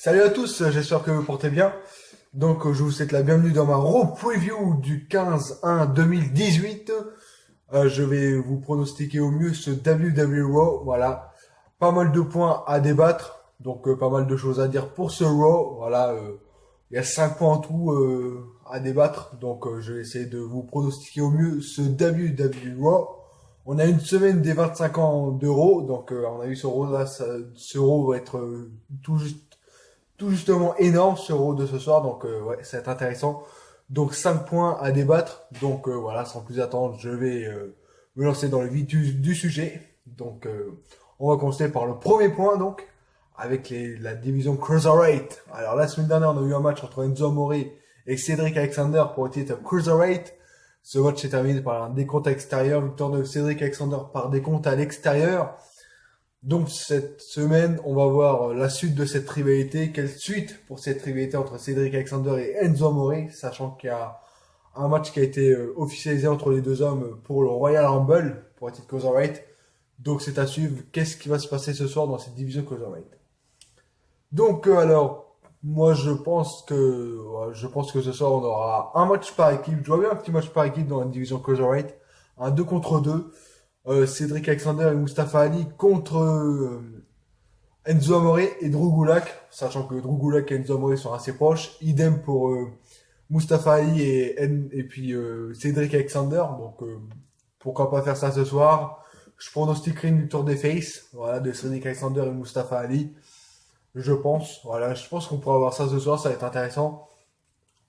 Salut à tous, j'espère que vous portez bien. Donc, je vous souhaite la bienvenue dans ma preview du 15-1-2018. Je vais vous pronostiquer au mieux ce WWE Raw. Voilà, pas mal de points à débattre, donc pas mal de choses à dire pour ce Raw. Voilà, il y a 5 points en tout à débattre, donc je vais essayer de vous pronostiquer au mieux ce WWE Raw. On a une semaine des 25 ans d'Euro, donc on a vu ce Raw là, ce Raw va être tout justement énorme ce Raw de ce soir, donc ouais, ça va être intéressant. Donc 5 points à débattre, donc voilà, sans plus attendre, je vais me lancer dans le vif du sujet. Donc on va commencer par le premier point, donc, avec la division Cruiserweight. Alors la semaine dernière, on a eu un match entre Enzo Amore et Cedric Alexander pour le titre Cruiserweight. Ce match s'est terminé par un décompte à l'extérieur, victoire de Cedric Alexander par décompte à l'extérieur. Donc cette semaine, on va voir la suite de cette rivalité. Quelle suite pour cette rivalité entre Cedric Alexander et Enzo Amore, sachant qu'il y a un match qui a été officialisé entre les deux hommes pour le Royal Rumble, pour le titre Cruiserweight. Donc c'est à suivre. Qu'est-ce qui va se passer ce soir dans cette division Cruiserweight? Donc alors, moi je pense que ce soir on aura un match par équipe. Je vois bien un petit match par équipe dans la division Cruiserweight, un 2 contre 2. Cedric Alexander et Mustafa Ali contre Enzo Amore et Drew Gulak, sachant que Drew Gulak et Enzo Amore sont assez proches. Idem pour Mustafa Ali et puis Cedric Alexander. Donc pourquoi pas faire ça ce soir. Je pronostiquerai une victoire des Face, voilà, de Cedric Alexander et Mustafa Ali. Je pense, voilà, je pense qu'on pourra avoir ça ce soir, ça va être intéressant.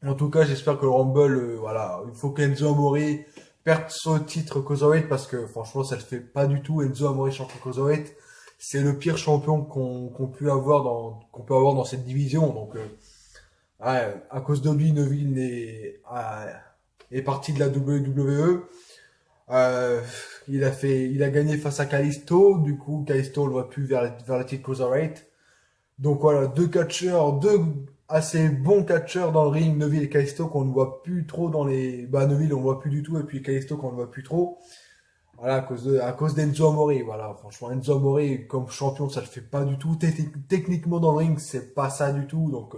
En tout cas, j'espère que le Rumble, voilà, il faut qu'Enzo Amore perde son titre Cruiserweight parce que franchement, ça le fait pas du tout. Enzo Amore champion Cruiserweight, c'est le pire champion qu'on peut avoir dans cette division. Donc, ouais, à cause de lui, Neville est parti de la WWE. Euh, il a gagné face à Kalisto. Du coup, Kalisto, on le voit plus vers le titre Cruiserweight. Donc voilà, deux assez bons catcheurs dans le ring, Neville et Kalisto qu'on ne voit plus trop dans les. Bah Neville on ne voit plus du tout et puis Kalisto qu'on ne voit plus trop. Voilà, à cause d'Enzo Amore, voilà. Franchement, Enzo Amore comme champion, ça le fait pas du tout. Techniquement dans le ring, c'est pas ça du tout. Donc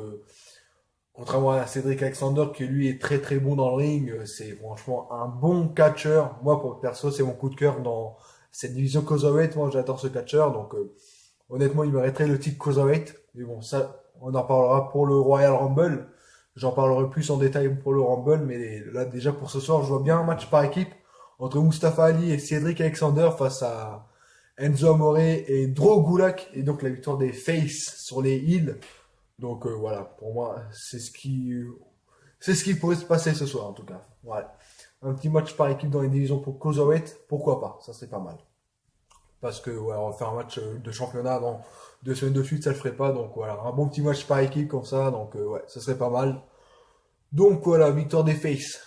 contrairement à Cedric Alexander qui lui est très très bon dans le ring, c'est franchement un bon catcheur. Moi pour perso, c'est mon coup de cœur dans cette division Cruiserweight. Moi j'adore ce catcheur donc honnêtement, il mériterait le titre Cruiserweight. Mais bon, ça, on en parlera pour le Royal Rumble. J'en parlerai plus en détail pour le Rumble. Mais là, déjà pour ce soir, je vois bien un match par équipe entre Mustafa Ali et Cedric Alexander face à Enzo Amore et Drew Gulak. Et donc la victoire des Face sur les Heels. Donc voilà, pour moi, c'est ce qui pourrait se passer ce soir en tout cas. Voilà. Un petit match par équipe dans les divisions pour Cruiserweight, pourquoi pas, ça serait pas mal. Parce que ouais, on va faire un match de championnat avant 2 semaines de suite, ça le ferait pas. Donc voilà, un bon petit match par équipe comme ça, donc ouais, ça serait pas mal. Donc voilà, victoire des Face,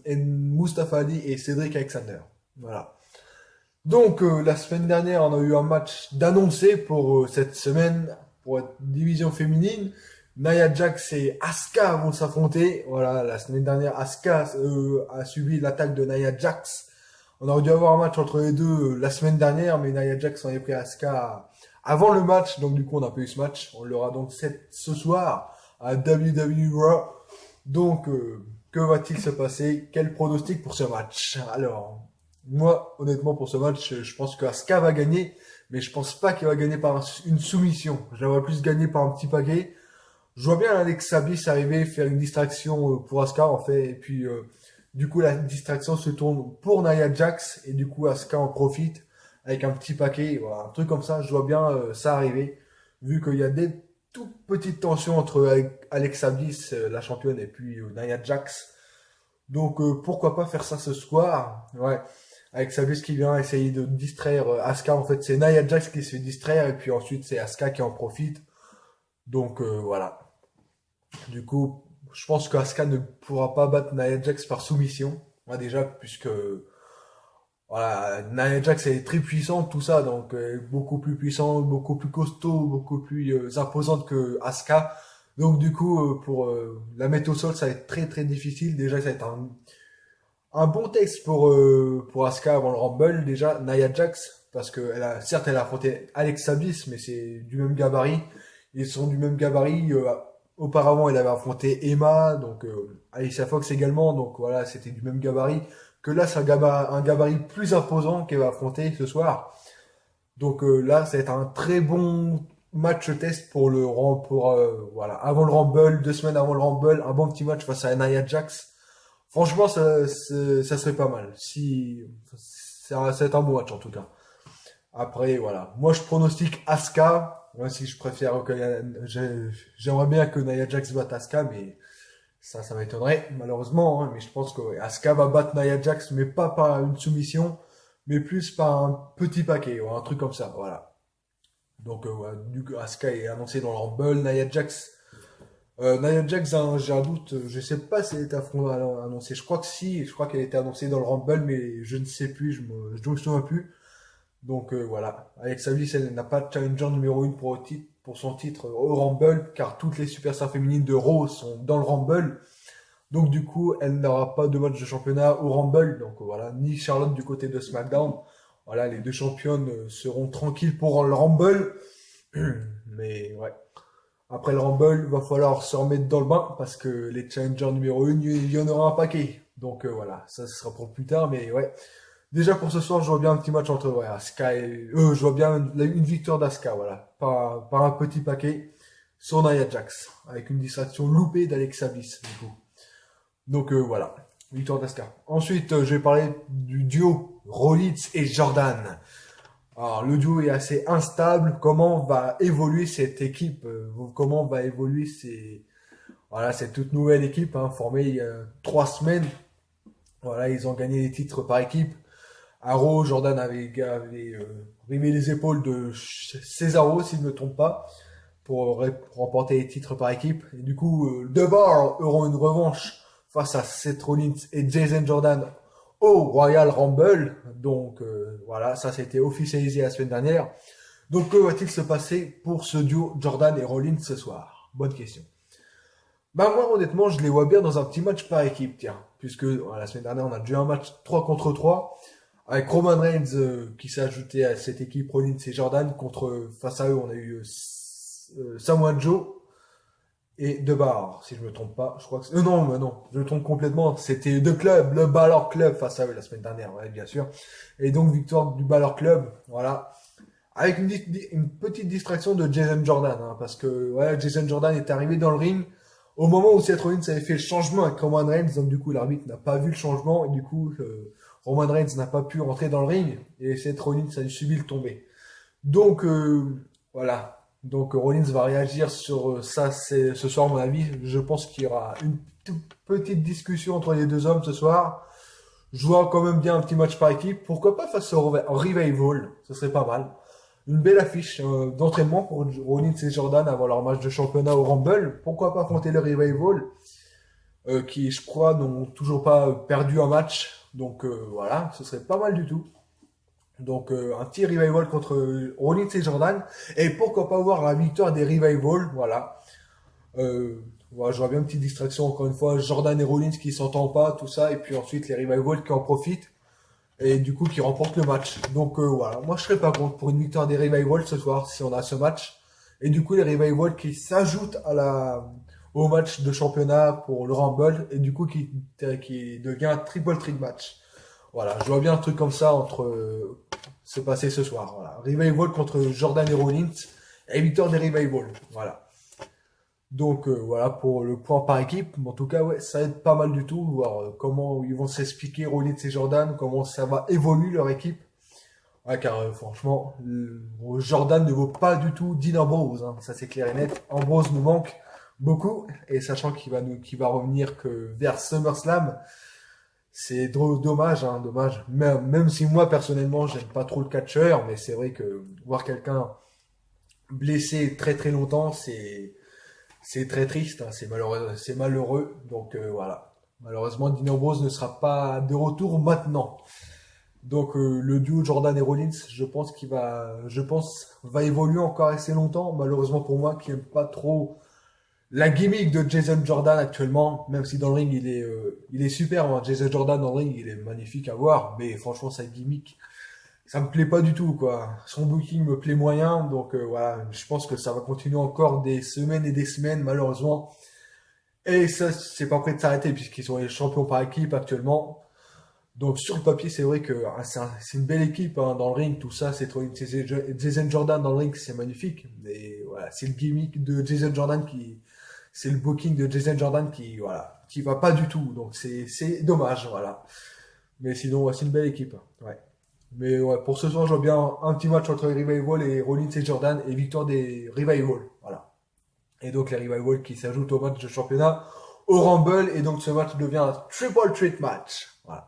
Mustafa Ali et Cedric Alexander. Voilà. Donc la semaine dernière, on a eu un match d'annoncé pour cette semaine, pour la division féminine. Nia Jax et Asuka vont s'affronter. Voilà, la semaine dernière, Asuka a subi l'attaque de Nia Jax. On aurait dû avoir un match entre les deux la semaine dernière, mais Nia Jax en est pris à Asuka avant le match, donc du coup on n'a pas eu ce match. On l'aura donc ce soir à WWE Raw. Donc que va-t-il se passer? Quel pronostic pour ce match? Alors, moi honnêtement pour ce match, je pense que Asuka va gagner, mais je pense pas qu'elle va gagner par une soumission. Je la vois plus gagner par un petit paquet. Je vois bien Alexa Bliss arriver, faire une distraction pour Asuka en fait, et puis du coup la distraction se tourne pour Nia Jax, et du coup Asuka en profite avec un petit paquet, voilà, un truc comme ça, je vois bien ça arriver, vu qu'il y a des toutes petites tensions entre Alexa Bliss, la championne, et puis Nia Jax. Donc pourquoi pas faire ça ce soir, ouais. Alexa Bliss qui vient essayer de distraire Asuka, en fait c'est Nia Jax qui se fait distraire, et puis ensuite c'est Asuka qui en profite. Donc voilà. Du coup, je pense qu'Asuka ne pourra pas battre Nia Jax par soumission. Moi déjà, puisque voilà, Nia Jax est très puissante, tout ça, donc beaucoup plus puissante, beaucoup plus costaud, beaucoup plus imposante que Asuka. Donc du coup, pour la mettre au sol, ça va être très très difficile. Déjà, ça va être un bon texte pour Asuka avant le Rumble. Déjà, Nia Jax, parce que certes elle a affronté Alexa Bliss, mais c'est du même gabarit. Ils sont du même gabarit. Auparavant, il avait affronté Emma, donc Alicia Fox également. Donc voilà, c'était du même gabarit. Que là, c'est un gabarit plus imposant qu'elle va affronter ce soir. Donc là, ça va être un très bon match test pour voilà, avant le Rumble, 2 semaines avant le Rumble, un bon petit match face à Nia Jax. Franchement, ça serait pas mal. Si ça va être un bon match en tout cas. Après, voilà. Moi, je pronostique Asuka. Moi, si je préfère j'aimerais bien que Nia Jax batte Asuka, mais ça m'étonnerait, malheureusement, hein. Mais je pense que ouais, Asuka va battre Nia Jax, mais pas par une soumission, mais plus par un petit paquet, ou un truc comme ça, voilà. Donc, ouais, du coup, Asuka est annoncé dans le Rumble. Nia Jax, hein, j'ai un doute. Je sais pas si elle était annoncée. Je crois que si. Je crois qu'elle était annoncée dans le Rumble, mais je ne sais plus. Je me souviens plus. Donc voilà. Alexa Bliss, elle n'a pas de challenger numéro 1 pour son titre au Rumble, car toutes les superstars féminines de Raw sont dans le Rumble. Donc du coup, elle n'aura pas de match de championnat au Rumble. Donc voilà, ni Charlotte du côté de SmackDown. Voilà, les deux championnes seront tranquilles pour le Rumble. Mais ouais. Après le Rumble, va falloir se remettre dans le bain parce que les challengers numéro 1, il y en aura un paquet. Donc voilà, ça ce sera pour plus tard, mais ouais. Déjà pour ce soir, je vois bien un petit match entre ouais, Asuka et je vois bien une victoire d'Asuka, voilà, par un petit paquet sur Nia Jax avec une distraction loupée d'Alexa Bliss du coup. Donc voilà, victoire d'Asuka. Ensuite, je vais parler du duo Rollins et Jordan. Alors, le duo est assez instable. Comment va évoluer cette équipe? Comment va évoluer voilà, cette toute nouvelle équipe hein, formée il y a 3 semaines? Voilà, ils ont gagné les titres par équipe. À Raw, Jordan avait rimé les épaules de Cesaro, s'il ne me trompe pas, pour remporter les titres par équipe. Et du coup, The Bar auront une revanche face à Seth Rollins et Jason Jordan au Royal Rumble. Donc voilà, ça c'était officialisé la semaine dernière. Donc que va-t-il se passer pour ce duo Jordan et Rollins ce soir? Bonne question. Bah moi honnêtement je les vois bien dans un petit match par équipe, tiens. Puisque la semaine dernière on a déjà eu un match 3 contre 3 avec Roman Reigns qui s'est ajouté à cette équipe Rollins et Jordan face à eux on a eu Samoa Joe et The Bar, si je me trompe pas. Je crois que non, mais non, je me trompe complètement. C'était The Club, le Balor Club face à eux la semaine dernière, ouais, bien sûr. Et donc victoire du Balor Club, voilà. Avec une petite distraction de Jason Jordan, hein, parce que ouais, Jason Jordan est arrivé dans le ring au moment où Seth Rollins avait fait le changement avec Roman Reigns, donc du coup l'arbitre n'a pas vu le changement et du coup Roman Reigns n'a pas pu rentrer dans le ring et Seth Rollins a subi le tombé. Donc voilà. Donc Rollins va réagir sur ça ce soir à mon avis. Je pense qu'il y aura une toute petite discussion entre les deux hommes ce soir. Je vois quand même bien un petit match par équipe. Pourquoi pas face au Revival? Ce serait pas mal. Une belle affiche d'entraînement pour Rollins et Jordan avant leur match de championnat au Rumble. Pourquoi pas affronter le Revival qui, je crois, n'ont toujours pas perdu un match. Donc voilà, ce serait pas mal du tout. Donc un petit revival contre Rollins et Jordan. Et pourquoi pas voir la victoire des revivals, voilà. Voilà, je vois bien une petite distraction encore une fois. Jordan et Rollins qui s'entendent pas, tout ça. Et puis ensuite les revivals qui en profitent. Et du coup qui remportent le match. Donc voilà, moi je serais pas contre pour une victoire des revivals ce soir si on a ce match. Et du coup les revivals qui s'ajoutent au match de championnat pour le Rumble. Et du coup qui devient un triple threat match. Voilà, je vois bien un truc comme ça se passer ce soir. Voilà. Revival contre Jordan et Rollins et victoire des Revival. Voilà. Donc voilà pour le point par équipe. En tout cas, ouais, ça aide pas mal du tout. Voir comment ils vont s'expliquer Rollins et Jordan, comment ça va évoluer leur équipe. Ouais, car franchement, Jordan ne vaut pas du tout Dean Ambrose. Hein. Ça c'est clair et net. Ambrose nous manque beaucoup. Et sachant qu'il va revenir que vers SummerSlam. C'est dommage, hein, dommage. Même si moi, personnellement, j'aime pas trop le catcheur, mais c'est vrai que voir quelqu'un blessé très très longtemps, c'est très triste, hein, c'est malheureux. Donc voilà. Malheureusement, Dean Ambrose ne sera pas de retour maintenant. Donc le duo Jordan et Rollins, je pense, va évoluer encore assez longtemps. Malheureusement pour moi, qui aime pas trop la gimmick de Jason Jordan actuellement, même si dans le ring il est super, hein. Jason Jordan dans le ring il est magnifique à voir, mais franchement sa gimmick ça me plaît pas du tout, quoi. Son booking me plaît moyen, donc voilà, je pense que ça va continuer encore des semaines et des semaines, malheureusement. Et ça, c'est pas prêt de s'arrêter, puisqu'ils sont les champions par équipe actuellement. Donc sur le papier, c'est vrai que c'est une belle équipe hein, dans le ring, tout ça. C'est Jason Jordan dans le ring, c'est magnifique. Mais voilà, c'est le gimmick de Jason Jordan c'est le booking de Jason Jordan voilà, qui va pas du tout. Donc c'est dommage, voilà. Mais sinon, ouais, c'est une belle équipe. Ouais. Mais ouais, pour ce soir, je vois bien un petit match entre les Revival et Rollins et Jordan et victoire des Revival. Voilà. Et donc les Revival qui s'ajoutent au match de championnat au Rumble et donc ce match devient un triple threat match. Voilà.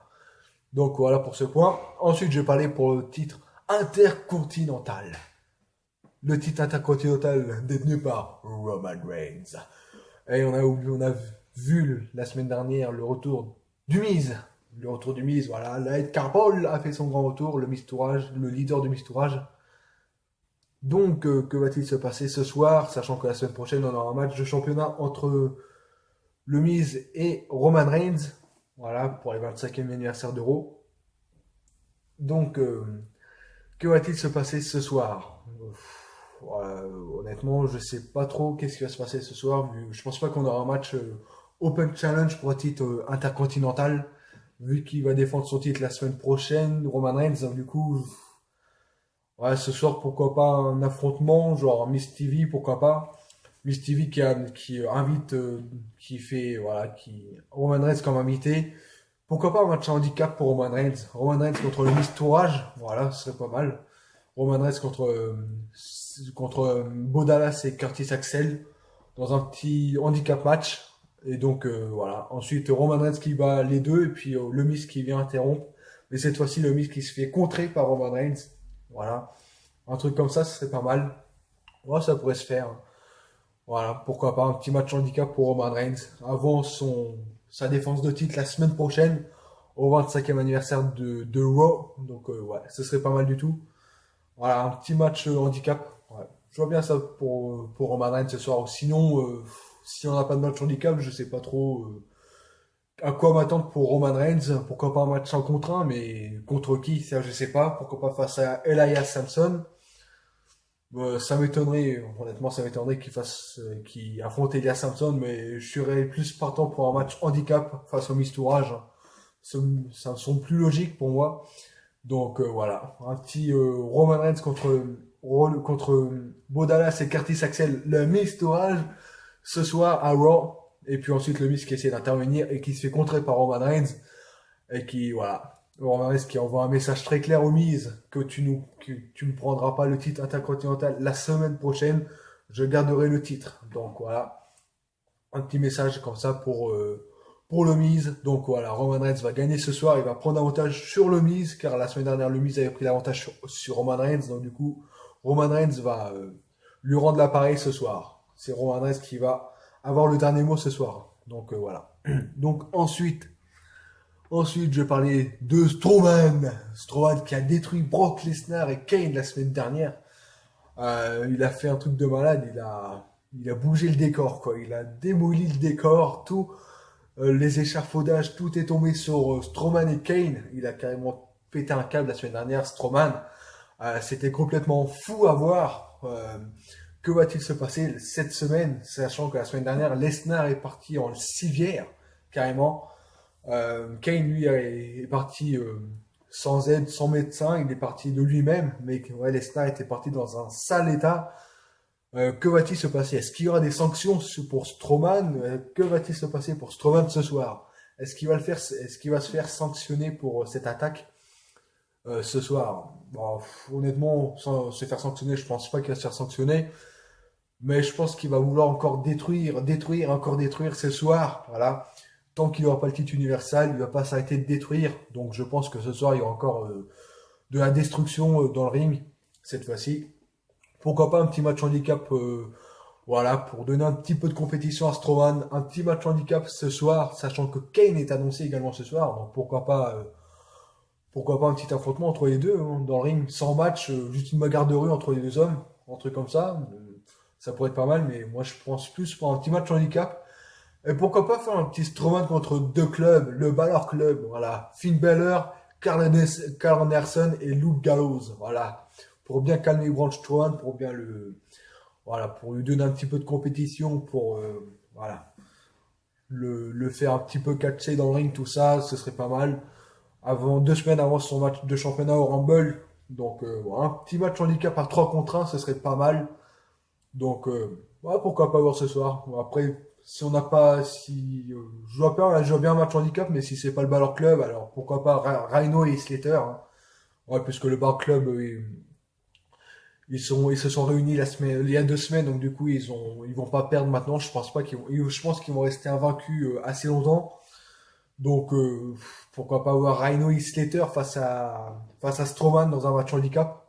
Donc voilà pour ce point. Ensuite, je vais parler pour le titre intercontinental. Le titre intercontinental détenu par Roman Reigns. Et on a vu la semaine dernière le retour du Miz. Le retour du Miz, voilà. Light Carpol a fait son grand retour, le Miz Tourage, le leader du Miz Tourage. Donc, que va-t-il se passer ce soir, sachant que la semaine prochaine, on aura un match de championnat entre le Miz et Roman Reigns. Voilà, pour les 25e anniversaire d'Euro. Donc, que va-t-il se passer ce soir? Honnêtement, je sais pas trop qu'est-ce qui va se passer ce soir. Je pense pas qu'on aura un match Open Challenge pour un titre intercontinental, vu qu'il va défendre son titre la semaine prochaine, Roman Reigns. Donc, du coup, ouais, ce soir, pourquoi pas un affrontement, genre Miss TV, pourquoi pas. Miss TV qui invite, qui fait, voilà, Roman Reigns comme invité. Pourquoi pas un match handicap pour Roman Reigns? Roman Reigns contre le Miz Tourage, voilà, ce serait pas mal. Roman Reigns contre Bo Dallas et Curtis Axel dans un petit handicap match. Et donc voilà. Ensuite Roman Reigns qui bat les deux et puis le Miz qui vient interrompre. Mais cette fois-ci le Miz qui se fait contrer par Roman Reigns. Voilà. Un truc comme ça, ce serait pas mal. Ouais, ça pourrait se faire. Voilà. Pourquoi pas un petit match handicap pour Roman Reigns avant sa défense de titre la semaine prochaine au 25e anniversaire de Raw. Donc ouais, ce serait pas mal du tout. Voilà, un petit match handicap. Ouais. Je vois bien ça pour Roman Reigns ce soir. Sinon, si on n'a pas de match handicap, je sais pas trop à quoi m'attendre pour Roman Reigns. Pourquoi pas un match 1 contre 1, mais contre qui, ça je sais pas. Pourquoi pas face à Elias Samson. Ça m'étonnerait, honnêtement, ça m'étonnerait qu'il affronte Elias Samson, mais je serais plus partant pour un match handicap face au Miz Tourage. Ça me semble plus logique pour moi. Donc voilà, un petit Roman Reigns contre Bo Dallas et Curtis Axel, le Miz Tourage, ce soir à Raw. Et puis ensuite le Miz qui essaie d'intervenir et qui se fait contrer par Roman Reigns. Et qui, voilà, Roman Reigns qui envoie un message très clair au Miz que tu ne prendras pas le titre intercontinental la semaine prochaine. Je garderai le titre. Donc voilà, un petit message comme ça pour le Miz. Donc voilà, Roman Reigns va gagner ce soir. Il va prendre avantage sur le Miz, car la semaine dernière, le Miz avait pris l'avantage sur Roman Reigns. Donc du coup, Roman Reigns va lui rendre l'appareil ce soir. C'est Roman Reigns qui va avoir le dernier mot ce soir. Donc voilà. Donc ensuite, je vais parler de Strowman. Strowman qui a détruit Brock Lesnar et Kane la semaine dernière. Il a fait un truc de malade. Il a bougé le décor, quoi. Il a démoli le décor, tout. Les échafaudages, tout est tombé sur Strowman et Kane. Il a carrément pété un câble la semaine dernière, Strowman. C'était complètement fou à voir. Que va-t-il se passer cette semaine, sachant que la semaine dernière, Lesnar est parti en civière, carrément. Kane, lui, est parti sans aide, sans médecin. Il est parti de lui-même. Mais ouais, Lesnar était parti dans un sale état. Que va-t-il se passer? Est-ce qu'il y aura des sanctions pour Strowman? Que va-t-il se passer pour Strowman ce soir? Est-ce qu'il va se faire sanctionner pour cette attaque ce soir? Bon, honnêtement, sans se faire sanctionner, je pense pas qu'il va se faire sanctionner. Mais je pense qu'il va vouloir encore encore détruire ce soir. Voilà. Tant qu'il n'aura pas le titre universel, il va pas s'arrêter de détruire. Donc je pense que ce soir, il y aura encore de la destruction dans le ring, cette fois-ci. Pourquoi pas un petit match handicap, voilà, pour donner un petit peu de compétition à Strowman. Un petit match handicap ce soir, sachant que Kane est annoncé également ce soir. Donc pourquoi pas un petit affrontement entre les deux, hein, dans le ring, sans match, juste une bagarre de rue entre les deux hommes, un truc comme ça. Ça pourrait être pas mal, mais moi je pense plus pour un petit match handicap. Et pourquoi pas faire un petit Strowman contre deux clubs, le Balor Club, voilà, Finn Balor Carl Anderson et Luke Gallows. Voilà. Pour bien calmer Braun Strowman, pour bien voilà, pour lui donner un petit peu de compétition, pour, voilà, le faire un petit peu catcher dans le ring, tout ça, ce serait pas mal. Avant, 2 semaines avant son match de championnat au Rumble. Donc, voilà, un petit match handicap à 3 contre 1, ce serait pas mal. Donc, ouais, pourquoi pas voir ce soir. Bon, après, si on n'a pas, si, je vois bien un match handicap, mais si c'est pas le Balor Club, alors pourquoi pas Rhino et Slater, hein. Ouais, puisque le Balor Club, ils se sont réunis la semaine, il y a 2 semaines, donc du coup, ils vont pas perdre maintenant. Je pense pas je pense qu'ils vont rester invaincus assez longtemps. Donc, pourquoi pas voir Rhino et Slater face à Strowman dans un match handicap.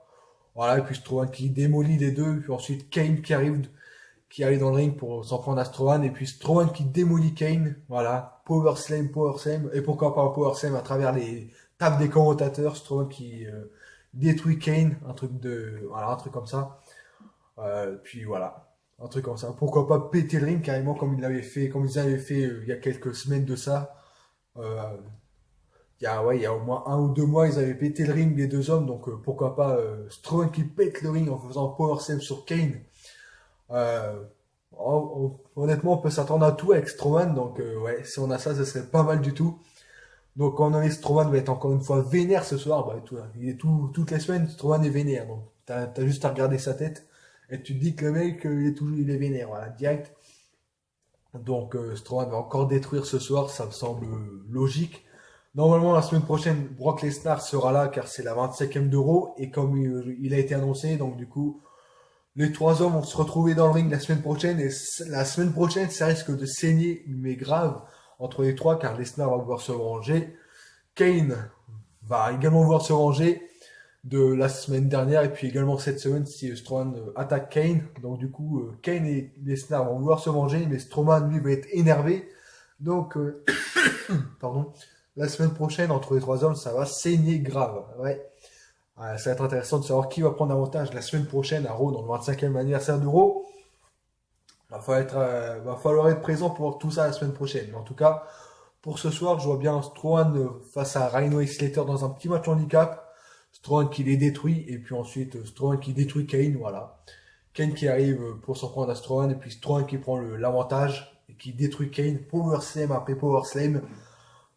Voilà, et puis Strowman qui démolit les deux, puis ensuite Kane qui arrive dans le ring pour s'en prendre à Strowman, et puis Strowman qui démolit Kane, voilà, Power Slam, et pourquoi pas un Power Slam à travers les tables des commentateurs, Strowman qui détruit Kane, voilà, un truc comme ça, puis voilà, un truc comme ça. Pourquoi pas péter le ring carrément comme ils avaient fait il y a quelques semaines de ça. Euh, ouais, il y a au moins 1 ou 2 mois, ils avaient pété le ring les deux hommes, donc pourquoi pas Strowman qui pète le ring en faisant un Power Slam sur Kane. Euh, Honnêtement, on peut s'attendre à tout avec Strowman, donc ouais, si on a ça, ce serait pas mal du tout. Donc quand on a Strowman va être encore une fois vénère ce soir, bah, toutes les semaines, Strowman est vénère, donc t'as juste à regarder sa tête, et tu te dis que le mec, il est vénère, voilà, direct. Donc Strowman va encore détruire ce soir, ça me semble logique. Normalement, la semaine prochaine, Brock Lesnar sera là, car c'est la 25e d'Euro, et comme il a été annoncé, donc du coup, les 3 hommes vont se retrouver dans le ring la semaine prochaine et la semaine prochaine, ça risque de saigner, mais grave, entre les trois, car Lesnar va vouloir se venger. Kane va également vouloir se venger de la semaine dernière et puis également cette semaine si Strowman attaque Kane. Donc du coup, Kane et Lesnar vont vouloir se venger, mais Strowman lui va être énervé. Donc, pardon, la semaine prochaine entre les 3 hommes, ça va saigner grave. Ouais. Ça va être intéressant de savoir qui va prendre l'avantage la semaine prochaine à Raw dans le 25e anniversaire de Raw. Va falloir être présent pour voir tout ça la semaine prochaine. Mais en tout cas, pour ce soir, je vois bien Strowman face à Rhino et Slater dans un petit match handicap. Strowman qui les détruit et puis ensuite Strowman qui détruit Kane, voilà. Kane qui arrive pour s'en prendre à Strowman et puis Strowman qui prend l'avantage et qui détruit Kane. Power Slam après Power Slam.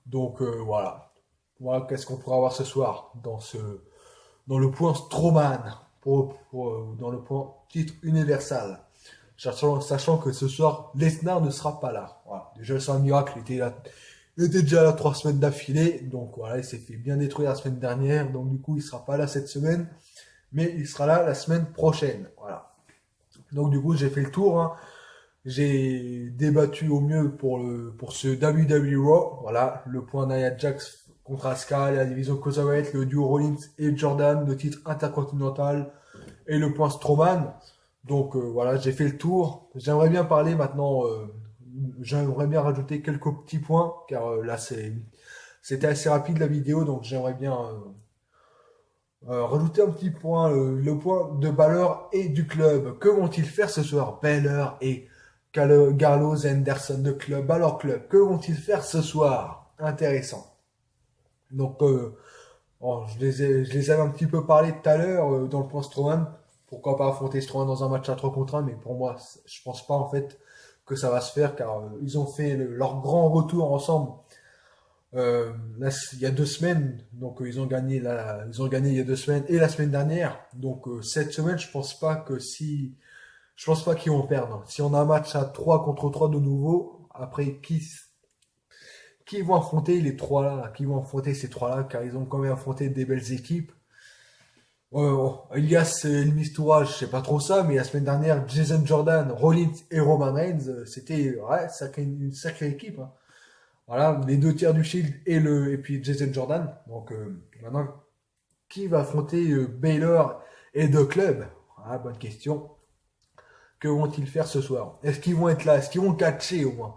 Donc voilà. Voilà qu'est-ce qu'on pourra avoir ce soir dans le point Strowman, dans le point titre universal. Sachant que ce soir, Lesnar ne sera pas là. Voilà. Déjà, c'est un miracle, il était déjà là 3 semaines d'affilée, donc voilà, il s'est fait bien détruire la semaine dernière, donc du coup, il sera pas là cette semaine, mais il sera là la semaine prochaine. Voilà. Donc du coup, j'ai fait le tour, hein. J'ai débattu au mieux pour ce WWE Raw. Voilà, le point Nia Jax contre Asuka, la division Cruiserweight, le duo Rollins et Jordan, le titre intercontinental et le point Strowman. Donc voilà, j'ai fait le tour. J'aimerais bien parler maintenant. J'aimerais bien rajouter quelques petits points car là c'était assez rapide la vidéo, donc j'aimerais bien rajouter un petit point, le point de Balor et du club. Que vont-ils faire ce soir, Balor et Gallows Anderson de club, Balor Club? Que vont-ils faire ce soir? Intéressant. Donc bon, je les avais un petit peu parlé tout à l'heure dans le point Strowman. Pourquoi pas affronter Strowman dans un match à 3 contre 1, mais pour moi, je pense pas en fait que ça va se faire car ils ont fait leur grand retour ensemble là, il y a 2 semaines. Donc ils ont gagné il y a 2 semaines et la semaine dernière. Donc cette semaine, je pense pas qu'ils vont perdre. Si on a un match à 3 contre 3 de nouveau, après qui vont affronter les trois là, qui vont affronter ces trois là, car ils ont quand même affronté des belles équipes. Elias et El Mistoura, je sais pas trop ça, mais la semaine dernière, Jason Jordan, Rollins et Roman Reigns, c'était ouais, une sacrée équipe, hein. Voilà, les 2 tiers du Shield et puis Jason Jordan. Donc maintenant, qui va affronter Baylor et The Club? Ah, bonne question. Que vont-ils faire ce soir? Est-ce qu'ils vont être là? Est-ce qu'ils vont catcher au moins?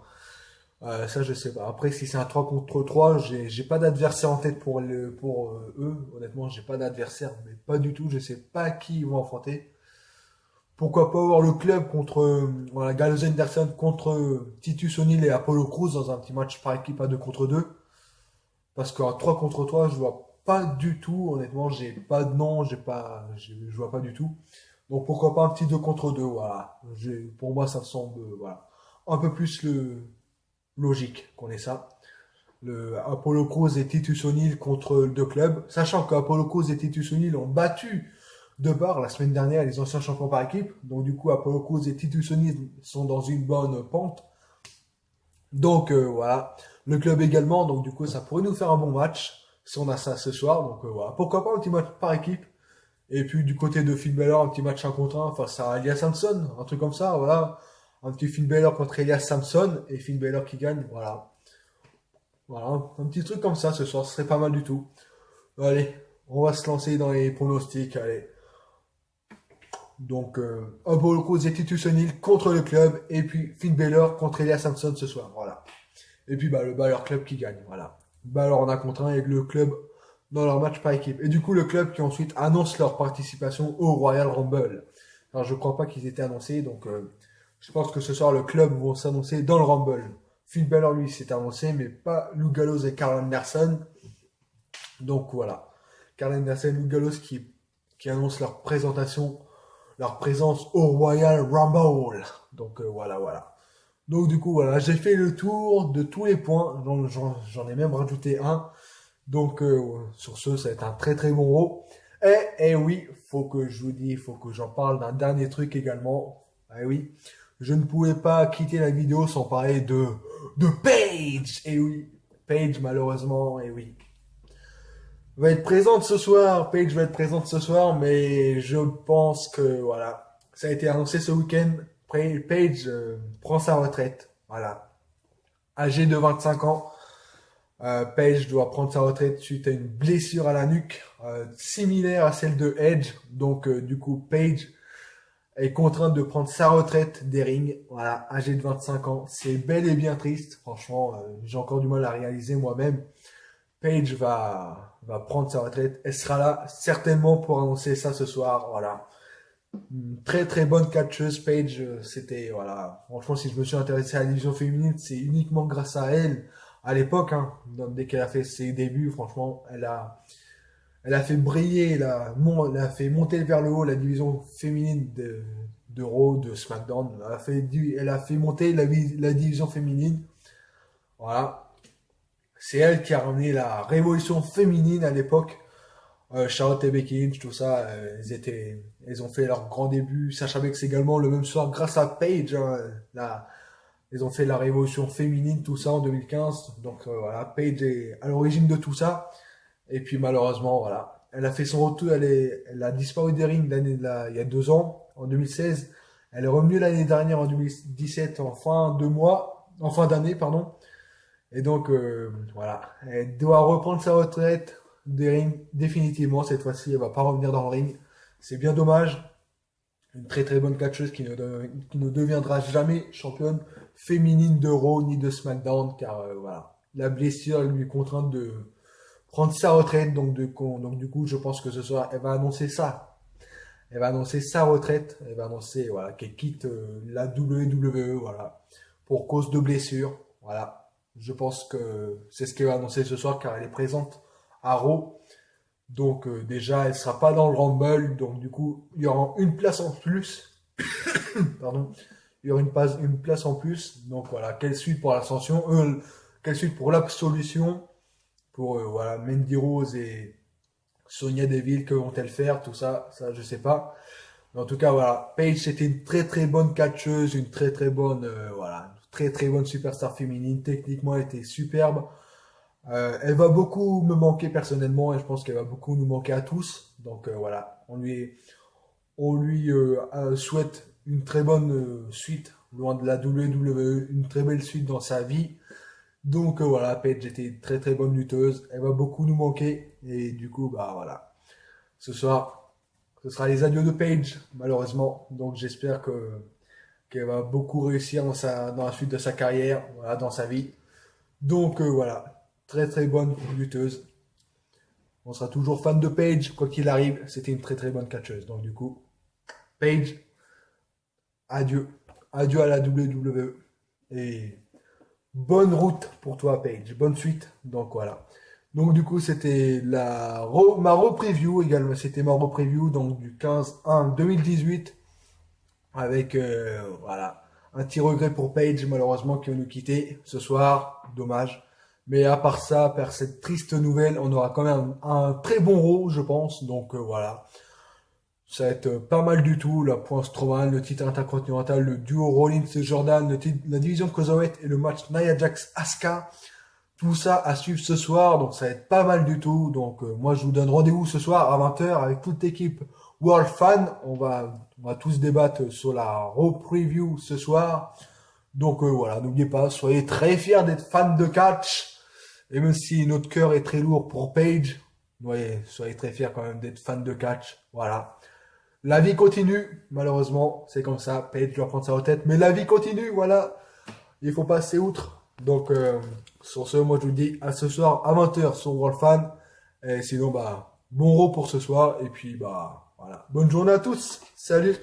Ça, je sais pas. Après, si c'est un 3 contre 3, j'ai pas d'adversaire en tête pour eux. Honnêtement, j'ai pas d'adversaire, mais pas du tout. Je sais pas qui ils vont affronter. Pourquoi pas avoir le club contre voilà, Gallows Anderson contre Titus O'Neil et Apollo Crews dans un petit match par équipe à 2 contre 2. Parce qu'à 3 contre 3, je vois pas du tout. Honnêtement, j'ai pas de nom, je vois pas du tout. Donc pourquoi pas un petit 2 contre 2, voilà. Pour moi, ça me semble, voilà, un peu plus logique qu'on ait ça. Le Apollo Crews et Titus O'Neil contre deux clubs, sachant qu'Apollo Crews et Titus O'Neil ont battu de Bar la semaine dernière les anciens champions par équipe. Donc du coup, Apollo Crews et Titus O'Neil sont dans une bonne pente. Donc voilà, le club également. Donc du coup, ça pourrait nous faire un bon match si on a ça ce soir. Donc voilà, pourquoi pas un petit match par équipe. Et puis du côté de Finn Balor, un petit match 1 contre 1 face à Elias Samson, un truc comme ça. Voilà, un petit Finn Balor contre Elias Samson et Finn Balor qui gagne. Voilà. Voilà, un petit truc comme ça ce soir, ce serait pas mal du tout. Allez, on va se lancer dans les pronostics, allez. Donc, Apollo Crews et Titus O'Neil contre le club, et puis Finn Balor contre Elias Samson ce soir, voilà. Et puis, bah, le Balor Club qui gagne, voilà. Balor en a contre un avec le club dans leur match par équipe. Et du coup, le club qui ensuite annonce leur participation au Royal Rumble. Alors, je crois pas qu'ils étaient annoncés, donc je pense que ce soir, le club vont s'annoncer dans le Rumble. Finn Balor, lui, s'est annoncé, mais pas Lou Gallows et Karl Anderson. Donc voilà, Karl Anderson et Lou Gallows qui annoncent leur présentation, leur présence au Royal Rumble. Donc voilà. Donc du coup, voilà, j'ai fait le tour de tous les points. J'en ai même rajouté un. Donc sur ce, ça va être un très très bon mot. Et oui, faut que je vous dise, faut que j'en parle d'un dernier truc également. Eh oui, je ne pouvais pas quitter la vidéo sans parler de Paige. Et oui, Paige malheureusement, et oui, va être présente ce soir. Paige va être présente ce soir, mais je pense que voilà, ça a été annoncé ce week-end. Paige prend sa retraite. Voilà, âgée de 25 ans. Paige doit prendre sa retraite suite à une blessure à la nuque, similaire à celle de Edge. Donc du coup, Paige est contrainte de prendre sa retraite des rings. Voilà, âgée de 25 ans. C'est bel et bien triste. Franchement, j'ai encore du mal à réaliser moi-même. Paige va prendre sa retraite. Elle sera là certainement pour annoncer ça ce soir. Voilà. Une très très bonne catcheuse. Paige, c'était, voilà. Franchement, si je me suis intéressé à la division féminine, c'est uniquement grâce à elle. À l'époque, hein, dès qu'elle a fait ses débuts, franchement, elle a fait briller, elle a fait monter vers le haut la division féminine de Raw, de SmackDown. Elle a fait monter la division féminine. Voilà. C'est elle qui a ramené la révolution féminine à l'époque. Charlotte et Becky Lynch, tout ça, elles ont fait leur grand début. Sasha Banks également le même soir grâce à Paige. Hein, ils ont fait la révolution féminine, tout ça en 2015. Donc voilà, Paige est à l'origine de tout ça. Et puis malheureusement, voilà, elle a fait son retour. Elle a disparu des rings il y a 2 ans, en 2016. Elle est revenue l'année dernière en 2017 en fin d'année, pardon. Et donc, voilà, elle doit reprendre sa retraite des rings définitivement. Cette fois-ci, elle va pas revenir dans le ring. C'est bien dommage. Une très très bonne catcheuse qui ne deviendra jamais championne féminine de Raw ni de SmackDown, car voilà, la blessure lui contraint de prendre sa retraite. Donc du coup, je pense que ce soir, elle va annoncer ça. Elle va annoncer sa retraite. Elle va annoncer voilà, qu'elle quitte la WWE, voilà, pour cause de blessure. Voilà. Je pense que c'est ce qu'elle va annoncer ce soir car elle est présente à Raw. Donc déjà, elle sera pas dans le Rumble. Donc du coup, il y aura une place en plus. Pardon. Il y aura une place en plus. Donc voilà, quelle suite pour l'ascension, quelle suite pour l'absolution, pour voilà, Mandy Rose et Sonya Deville, que vont-elles faire, tout ça, ça je sais pas. Mais en tout cas, voilà, Paige c'était une très très bonne catcheuse, une très très bonne, voilà, une très très bonne superstar féminine. Techniquement, elle était superbe. Elle va beaucoup me manquer personnellement et je pense qu'elle va beaucoup nous manquer à tous. Donc voilà, on lui souhaite une très bonne suite loin de la WWE, une très belle suite dans sa vie. Donc voilà, Paige était une très très bonne lutteuse. Elle va beaucoup nous manquer et du coup bah voilà, ce soir ce sera les adieux de Paige malheureusement. Donc j'espère que qu'elle va beaucoup réussir dans la suite de sa carrière, voilà, dans sa vie. Donc voilà, très très bonne lutteuse. On sera toujours fan de Paige, quoi qu'il arrive. C'était une très très bonne catcheuse. Donc du coup, Paige, adieu. Adieu à la WWE. Et bonne route pour toi, Paige. Bonne suite. Donc voilà. Donc du coup, c'était ma re-preview également. C'était ma re-preview donc du 15-1-2018 avec voilà un petit regret pour Paige malheureusement qui va nous quitter ce soir. Dommage. Mais à part ça, par cette triste nouvelle, on aura quand même un très bon Raw, je pense. Donc voilà. Ça va être pas mal du tout. La point Strowman, le titre intercontinental, le duo Rollins et Jordan, la division Cruiserweight et le match Nia Jax Asuka. Tout ça à suivre ce soir, donc ça va être pas mal du tout. Donc moi je vous donne rendez-vous ce soir à 20h avec toute l'équipe World Fan. On va tous débattre sur la Raw Preview ce soir. Donc voilà, n'oubliez pas, soyez très fiers d'être fan de catch. Et même si notre cœur est très lourd pour Paige, ouais, soyez très fiers quand même d'être fan de catch. Voilà. La vie continue, malheureusement, c'est comme ça. Paige doit prendre sa retraite, mais la vie continue, voilà. Il faut passer outre. Donc, sur ce, moi je vous dis à ce soir à 20h sur World Fan. Et sinon, bah, bon Raw pour ce soir. Et puis, bah, voilà. Bonne journée à tous. Salut.